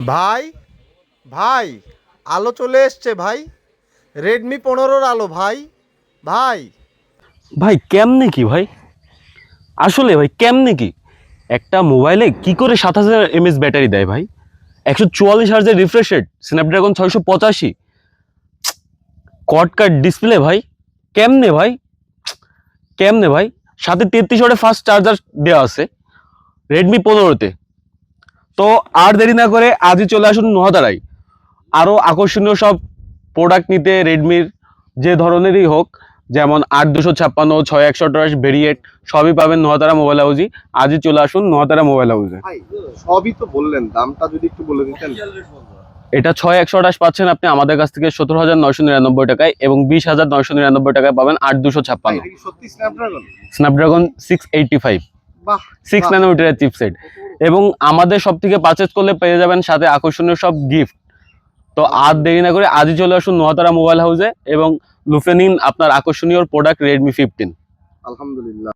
ভাই ভাই আলো চলে এসছে ভাই, Redmi 15 আলো ভাই। ভাই ভাই কেমনে কি ভাই? আসলে ভাই কেমনে কি একটা মোবাইলে কি করে 7000 mAh ব্যাটারি দেয় ভাই? 144 হার্জের রিফ্রেশ রেট, স্ন্যাপড্রাগন 685, কোয়াড কাট ডিসপ্লে ভাই। কেমনে ভাই? কেমনে ভাই? সাথে 33 ওয়াটের ফাস্ট চার্জার দেওয়া আছে Redmi 15-তে। তো আর দেরি না করে আজই চলে আসুন নোয়াদারায়। আরও আকর্ষণীয় সব প্রোডাক্ট নিতে রেডমির, যে ধরনেরই হোক, যেমন 8256, 6128 ভেরিয়েন্ট, সবই পাবেন নোয়াদারা মোবাইল হাউসই। আজই চলে আসুন নোয়াদারা মোবাইল হাউসে। ভাই সবই তো বললেন, দামটা যদি একটু বলে দিতেন। এটা 6128 পাচ্ছেন আপনি আমাদের কাছ থেকে 17,999 টাকায়, এবং 20,999 টাকায় পাবেন ভাই, 8256 এটা কি সত্যি স্ন্যাপড্রাগন? স্ন্যাপড্রাগন 685, বাহ, 6 বাহ। ন্যানোমিটারের চিপসেট। এবং আমাদের সব থেকে পারচেজ করলে পেয়ে যাবেন সাথে আকর্ষণীয় সব গিফট। তো আর দেরি না করে আজই চলে আসুন নোয়াতারা মোবাইল হাউসে এবং লুফে নিন আপনার আকর্ষণীয় প্রোডাক্ট Redmi 15। আলহামদুলিল্লাহ।